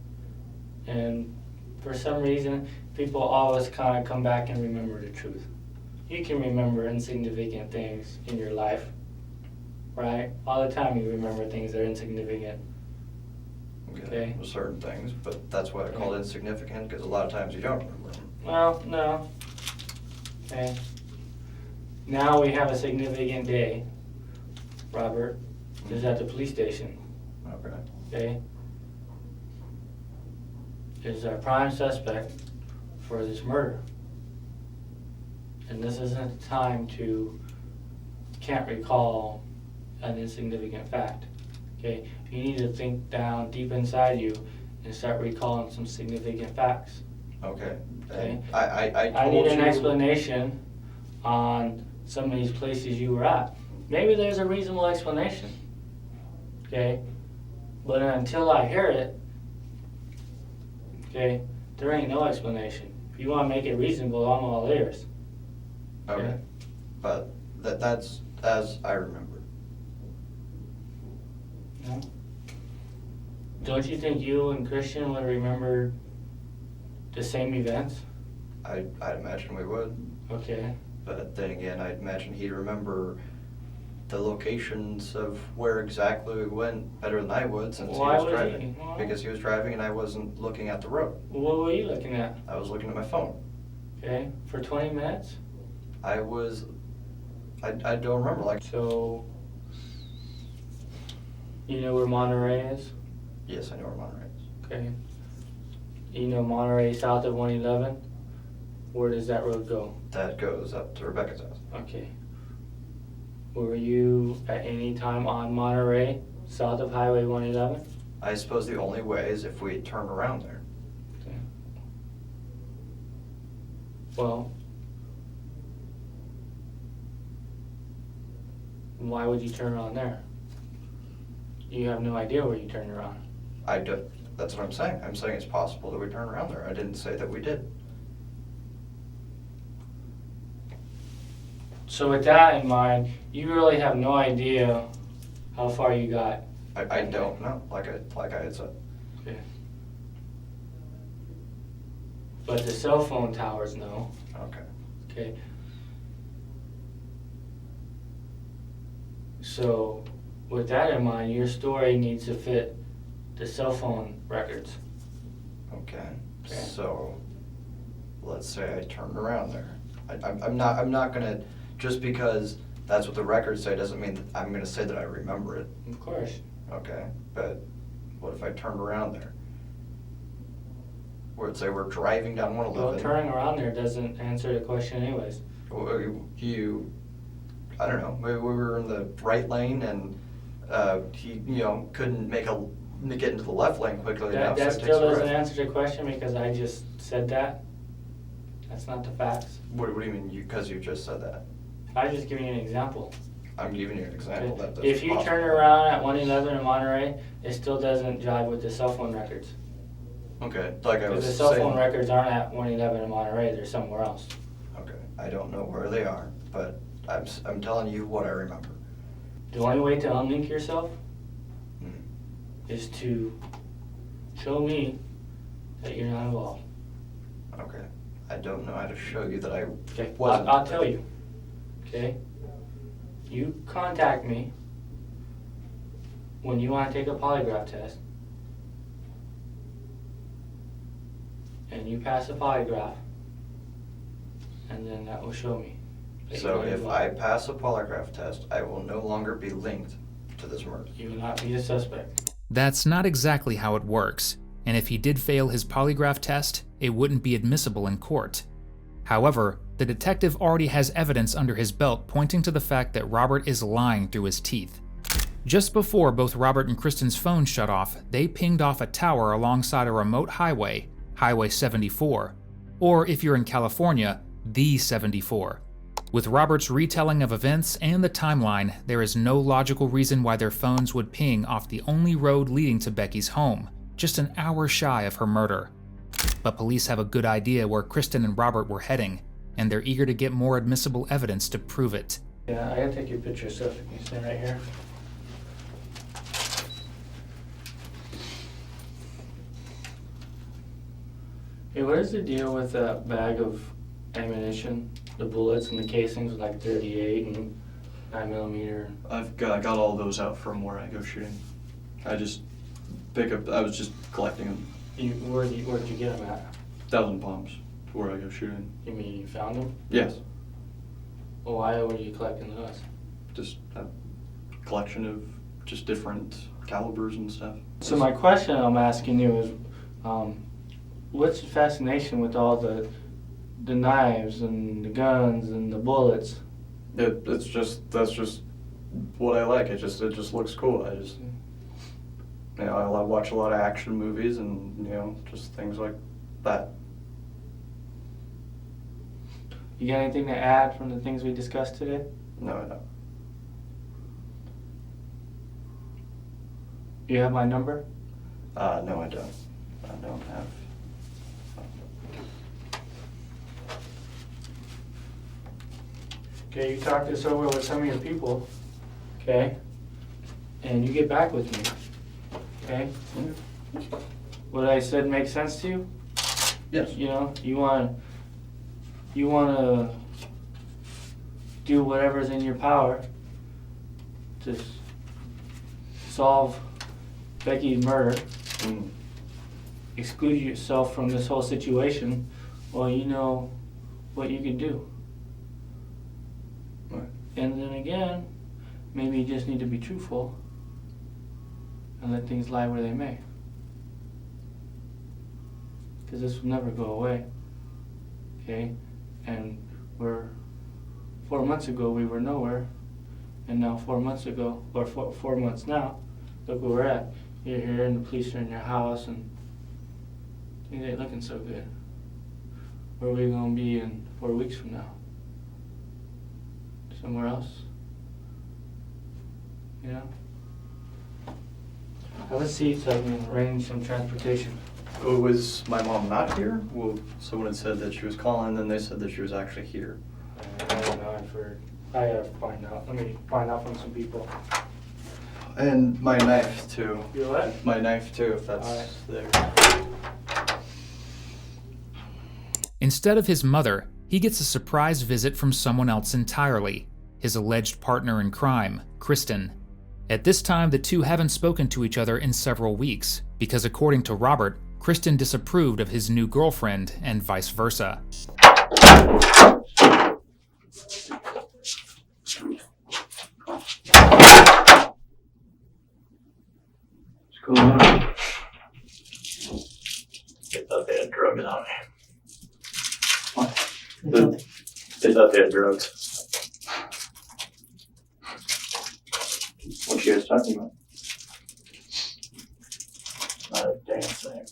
And for some reason, people always kind of come back and remember the truth. You can remember insignificant things in your life, right? All the time you remember things that are insignificant. Okay. Well, certain things, but that's why I call it insignificant, because a lot of times you don't remember them. Well, no. Okay. Now we have a significant day. Robert is at the police station, Okay. okay? Is our prime suspect for this murder. And this isn't the time to, can't recall an insignificant fact, okay? You need to think down deep inside you and start recalling some significant facts. Okay. Okay. And I I need told an you- explanation on some of these places you were at. Maybe there's a reasonable explanation, okay? But until I hear it, okay, there ain't no explanation. If you wanna make it reasonable, I'm all ears. Okay. But that's as I remember. No? Don't you think you and Cristin would remember the same events? I'd imagine we would. Okay. But then again, I'd imagine he'd remember the locations of where exactly we went better than I would, since Why he was would he? driving. Why? Because he was driving and I wasn't looking at the road. What were you looking at? I was looking at my phone. Okay, for 20 minutes? I don't remember, like, So, you know where Monterey is? yes, I know where Monterey is. Okay. You know Monterey south of 111? Where does that road go? That goes up to Rebecca's house. Okay. Were you at any time on Monterey south of Highway 111? I suppose the only way is if we turn around there. Okay. Well, why would you turn around there? You have no idea where you turned around. I do, that's what I'm saying. I'm saying it's possible that we turn around there. I didn't say that we did. So with that in mind, you really have no idea how far you got. I don't know, like I had said. Okay. But the cell phone towers know. Okay. Okay. So with that in mind, your story needs to fit the cell phone records. Okay. Okay. So, let's say I turned around there. I'm not gonna, just because that's what the records say doesn't mean that I'm gonna say that I remember it. Of course. Okay, but what if I turned around there? Where say we're driving down Well, 111. turning around there doesn't answer the question anyways. I don't know, maybe we were in the right lane and he, couldn't get into the left lane quickly enough. That so it still takes a doesn't rest. answer the question because I just said that. That's not the facts. What do you mean, because you just said that? I just giving you an example. I'm giving you an example that that's If you possible. turn around at 111 in Monterey, it still doesn't jive with the cell phone records. Okay, like I was Because the cell saying. phone records aren't at 111 in Monterey, they're somewhere else. Okay, I don't know where they are, but I'm telling you what I remember. The only way to unlink yourself Hmm. is to show me that you're not involved. Okay, I don't know how to show you that I Okay, wasn't. I'll tell you. Okay? You contact me when you want to take a polygraph test, and you pass the polygraph, and then that will show me. that So you're not if involved. I pass a polygraph test, I will no longer be linked to this murder. You will not be a suspect. That's not exactly how it works, and if he did fail his polygraph test, it wouldn't be admissible in court. However, the detective already has evidence under his belt pointing to the fact that Robert is lying through his teeth. Just before both Robert and Cristin's phones shut off, they pinged off a tower alongside a remote highway, Highway 74, or if you're in California, the 74. With Robert's retelling of events and the timeline, there is no logical reason why their phones would ping off the only road leading to Becky's home, just an hour shy of her murder. But police have a good idea where Cristin and Robert were heading, and they're eager to get more admissible evidence to prove it. Yeah, I gotta take your picture, so you can stand right here. Hey, what is the deal with that bag of ammunition? The bullets and the casings with like 38 and 9mm? I got all those out from where I go shooting. I was just collecting them. Where'd you get them at? 1,000 Palms, where I go shooting. You mean you found them? Yes. Well, why were you collecting those? Just a collection of just different calibers and stuff. So my question I'm asking you is, what's your fascination with all the knives and the guns and the bullets? That's just what I like. It just looks cool. I watch a lot of action movies and just things like that. You got anything to add from the things we discussed today? No, I don't. You have my number? No, I don't. I don't have. Okay, you talk this over with some of your people, okay? And you get back with me, okay? What I said makes sense to you? Yes. You want to do whatever's in your power to solve Becky's murder, exclude yourself from this whole situation. Well, you know what you can do. Right. And then again, maybe you just need to be truthful and let things lie where they may. Because this will never go away. Okay? And 4 months ago we were nowhere. And now 4 months ago, or 4 months now, look where we're at. You're here and the police are in your house and things ain't looking so good. Where are we going to be in 4 weeks from now? Somewhere else? Have a seat so I can arrange some transportation. Was my mom not here? Well, someone had said that she was calling, then they said that she was actually here. I don't know, I've heard. I have to find out. Let me find out from some people. And my knife too. You what? My knife too, if that's All right. there. Instead of his mother, he gets a surprise visit from someone else entirely, his alleged partner in crime, Cristin. At this time, the two haven't spoken to each other in several weeks, because according to Robert, Cristin disapproved of his new girlfriend and vice versa. What's going on? They thought they had drugs on me. What? They thought they had drugs. What you guys talking about? Not a damn thing.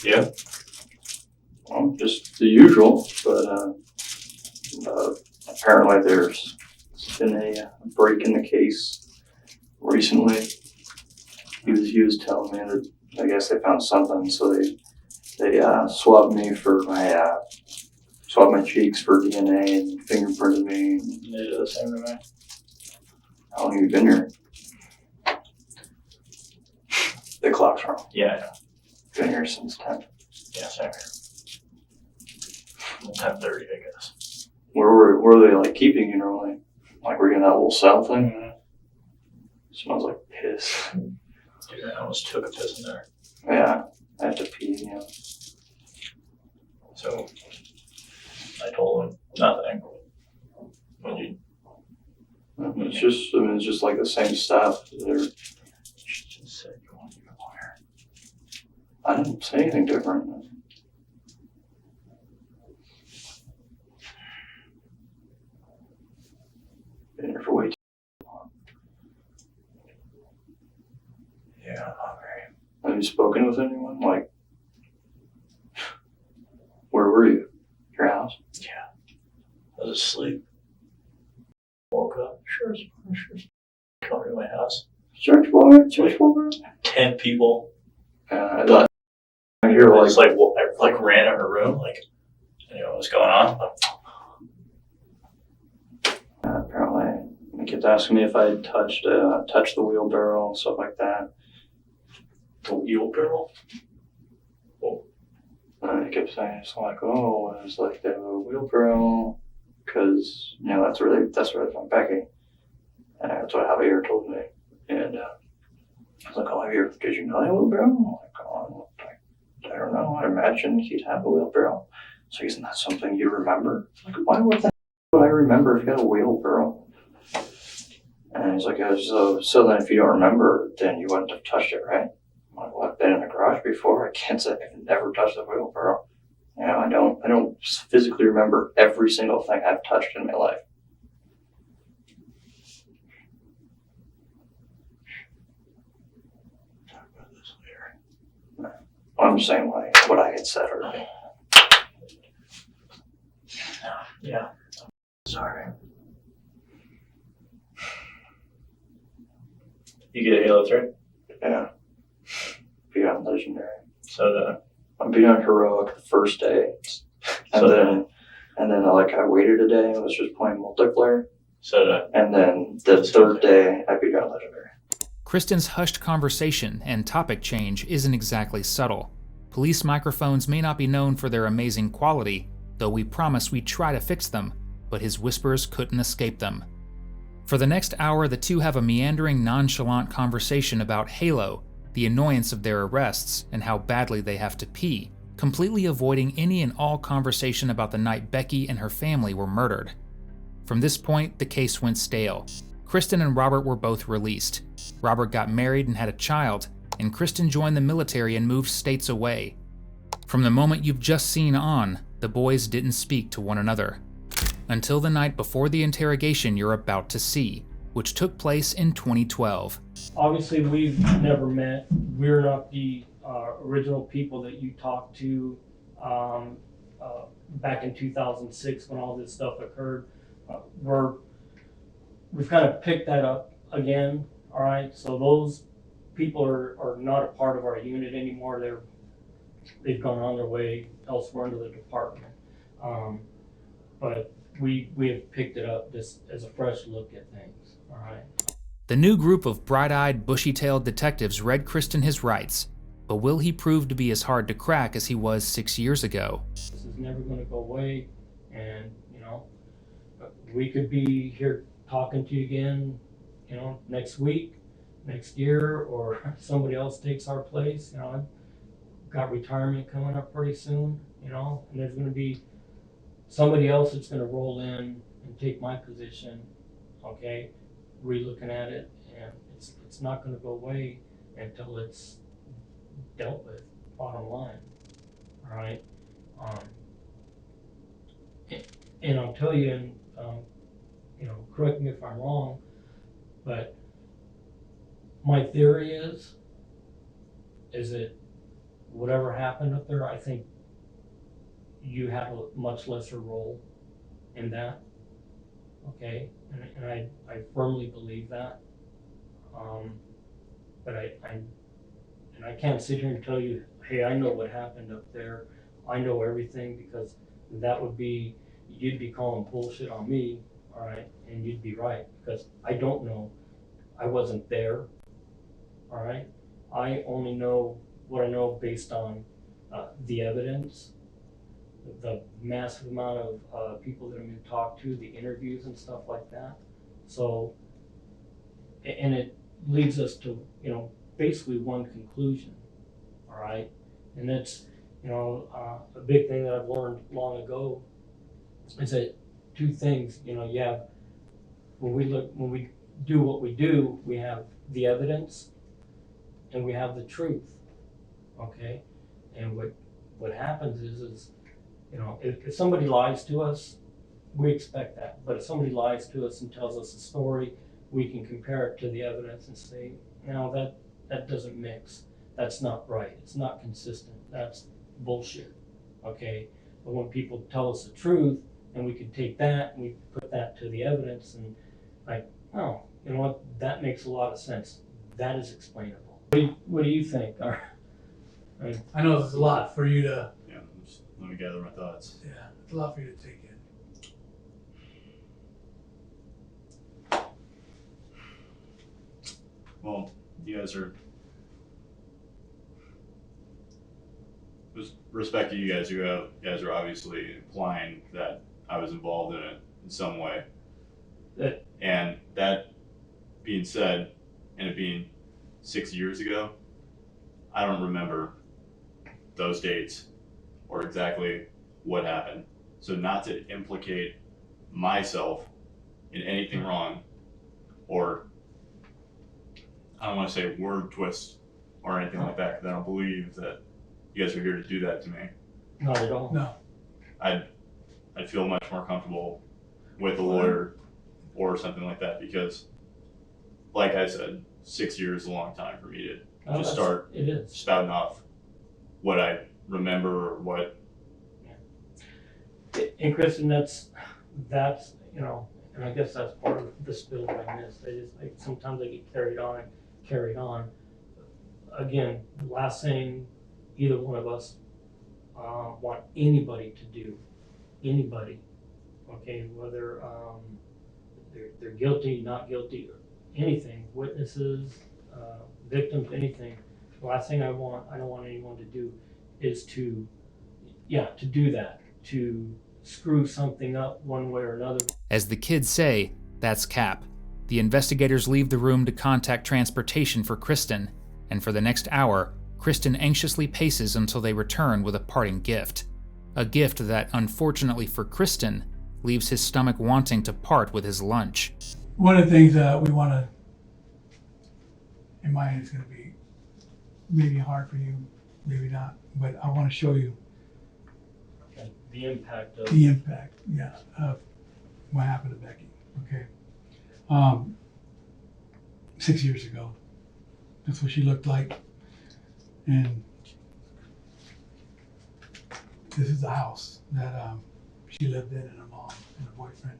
Yeah? Well, just the usual, but apparently there's been a break in the case recently. He was telling me that I guess they found something, so they swabbed me for swabbed my cheeks for DNA and fingerprinted me. They did the same to me. How long have you been here? The clock's wrong. Yeah, I know. Been here since 10. Yeah, same here. 10:30, I guess. Where were they like keeping you normally? Like were you in that little cell thing? Smells like piss. Dude, I almost took a piss in there. Yeah, I have to pee, yeah. So I told him nothing. When you It's just like the same stuff. just said you wanted to go here. I didn't say anything different. Been here for way too long. Yeah, I'm hungry. Have you spoken with anyone? Like, where were you? Your house? Yeah. I was asleep. Woke up. Sure, come to my house. Church boy? Church boy? 10 people. I thought I you were just like, I ran in her room, what's going on? apparently, he kept asking me if I had touched the wheelbarrow and stuff like that. The wheelbarrow? He kept saying, it's like, oh, it was like the wheelbarrow, because, that's where they found Becky. And that's what Javier told me. And I was like, oh, Javier, did you know that wheelbarrow? I'm like, oh, I don't know. I imagine he'd have a wheelbarrow. So isn't that something you remember? Like, why would that But I remember if you had a wheelbarrow. And he's like, so then if you don't remember, then you wouldn't have touched it, right? I'm like, well, I've been in the garage before. I can't say I've never touched the wheelbarrow. You know, I don't physically remember every single thing I've touched in my life. Talk about this later. I'm just saying what I had said earlier. Yeah. Sorry. You get a Halo 3? Yeah. Beat on Legendary. So I beat on Heroic the first day. And then I waited a day and was just playing multiplayer. And then the third day I beat on Legendary. Cristin's hushed conversation and topic change isn't exactly subtle. Police microphones may not be known for their amazing quality, though we promise we'd try to fix them, but his whispers couldn't escape them. For the next hour, the two have a meandering, nonchalant conversation about Halo, the annoyance of their arrests, and how badly they have to pee, completely avoiding any and all conversation about the night Becky and her family were murdered. From this point, the case went stale. Cristin and Robert were both released. Robert got married and had a child, and Cristin joined the military and moved states away. From the moment you've just seen on, the boys didn't speak to one another. Until the night before the interrogation you're about to see, which took place in 2012. Obviously, we've never met. We're not the original people that you talked to back in 2006 when all this stuff occurred. We've kind of picked that up again, all right? So those people are not a part of our unit anymore. They've gone on their way elsewhere into the department. But we have picked it up just as a fresh look at things, all right? The new group of bright-eyed, bushy-tailed detectives read Cristin his rights, but will he prove to be as hard to crack as he was 6 years ago? This is never going to go away, and we could be here talking to you again, next week, next year, or somebody else takes our place. I've got retirement coming up pretty soon, and there's going to be somebody else that's going to roll in and take my position, okay? Re-looking at it, and it's not going to go away until it's dealt with, bottom line, all right? And I'll tell you, and correct me if I'm wrong, but my theory is that whatever happened up there, I think you had a much lesser role in that, okay? And I firmly believe that. But I can't sit here and tell you, hey, I know what happened up there. I know everything, because that would be, you'd be calling bullshit on me, all right? And you'd be right, because I don't know. I wasn't there, all right? I only know what I know based on the evidence, the massive amount of people that I'm going to talk to, the interviews and stuff like that. So, and it leads us to, basically one conclusion, all right? And that's, a big thing that I've learned long ago is that two things, you have, when we do what we do, we have the evidence and we have the truth, okay? And what happens is if somebody lies to us, we expect that. But if somebody lies to us and tells us a story, we can compare it to the evidence and say, no, that doesn't mix. That's not right. It's not consistent. That's bullshit, okay? But when people tell us the truth, and we can take that and we put that to the evidence and oh, you know what, that makes a lot of sense. That is explainable. What do you think? I know there's a lot for you to. Yeah, just let me gather my thoughts. Yeah, it's a lot for you to take in. Well, you guys are. With respect to you guys, guys are obviously implying that I was involved in it in some way. And that being said, and it being 6 years ago, I don't remember those dates or exactly what happened. So not to implicate myself in anything wrong, or I don't want to say word twist or anything like that, because I don't believe that you guys are here to do that to me. Not at all. No. I'd feel much more comfortable with a lawyer or something like that, because, like I said, 6 years is a long time for me to No, just that's- start It is. spouting off what I remember or what. And Cristin, that's, you know, and I guess that's part of the spill that I missed. Sometimes I get carried on. Again, the last thing either one of us want anybody to do, anybody, okay, whether they're guilty, not guilty, or anything, witnesses, victims, anything. The last thing I don't want anyone to do is to do that, to screw something up one way or another. As the kids say, that's cap. The investigators leave the room to contact transportation for Cristin, and for the next hour, Cristin anxiously paces until they return with a parting gift. A gift that, unfortunately for Cristin, leaves his stomach wanting to part with his lunch. One of the things we want to, in my end, it's going to be maybe hard for you, maybe not, but I want to show you The impact of the impact, of what happened to Becky. Okay, 6 years ago, that's what she looked like, and this is the house that she lived in, and her mom and her boyfriend.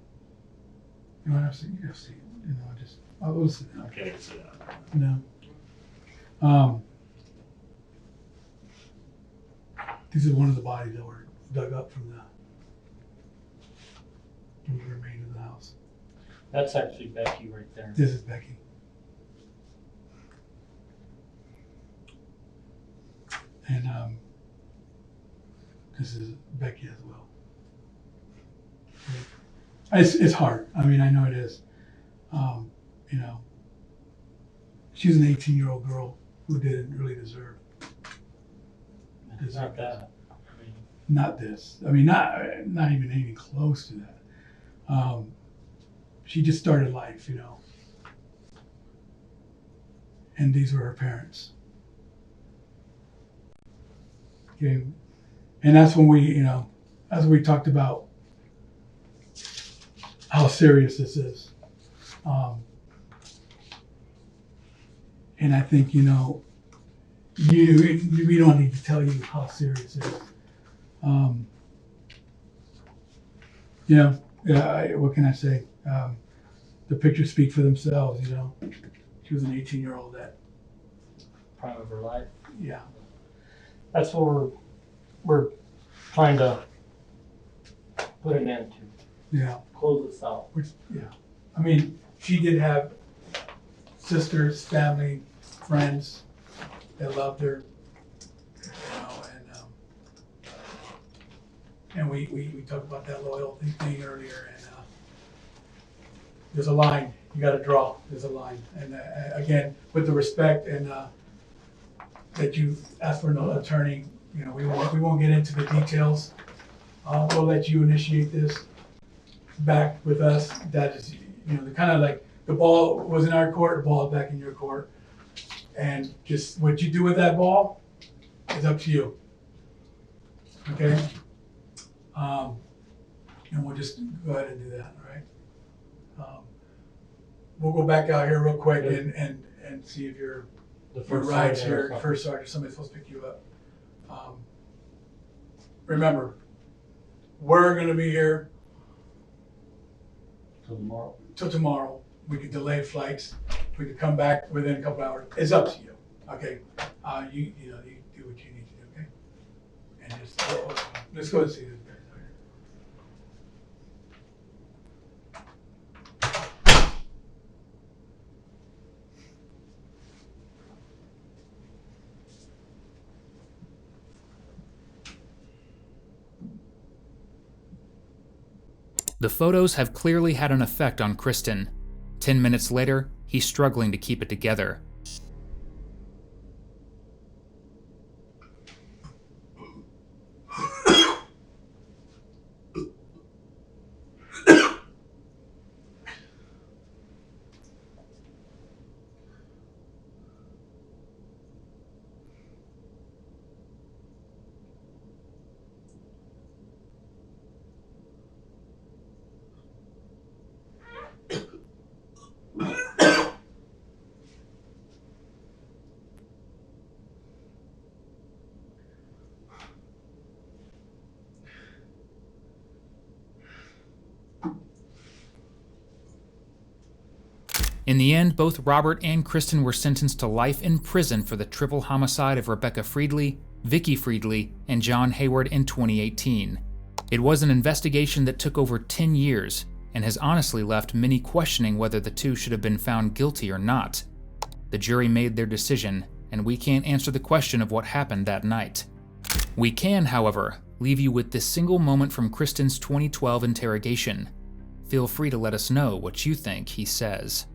You know, I've seen, you know, I will sit down. Okay, I can sit down. You know, this is one of the bodies that were dug up from the remains of the house. that's actually Becky right there. This is Becky. And this is Becky as well. It's hard. I mean, I know it is. You know, she's an 18-year-old girl who didn't really deserve. It's not that. I mean, Not this. I mean, not even anything close to that. She just started life, you know. And these were her parents. Okay. And that's when we talked about how serious this is. And I think, you know, we don't need to tell you how serious it is. What can I say? The pictures speak for themselves, you know. She was an 18-year-old that, prime of her life. yeah. That's what we're trying to put an end to. Yeah. Close this out. I mean, she did have sisters, family, friends that loved her, you know, and we talked about that loyalty thing earlier, and there's a line you got to draw. There's a line, and again, with the respect and that you asked for an attorney, you know, we won't get into the details. We'll let you initiate this back with us. That is, you know, the kind of like the ball was in our court, the ball is back in your court, and just what you do with that ball is up to you. Okay. And we'll just go ahead and do that, all right? We'll go back out here real quick and see if your ride's here, first sergeant, somebody's supposed to pick you up. Remember, we're gonna be here till tomorrow. We could delay flights. We could come back within a couple hours. It's up to you, okay? You do what you need to do, okay? And just, let's go and see this guy. The photos have clearly had an effect on Cristin. 10 minutes later, he's struggling to keep it together. In the end, both Robert and Cristin were sentenced to life in prison for the triple homicide of Rebecca Friedley, Vicky Friedley, and John Hayward in 2018. It was an investigation that took over 10 years and has honestly left many questioning whether the two should have been found guilty or not. The jury made their decision, and we can't answer the question of what happened that night. We can, however, leave you with this single moment from Cristin's 2012 interrogation. Feel free to let us know what you think he says.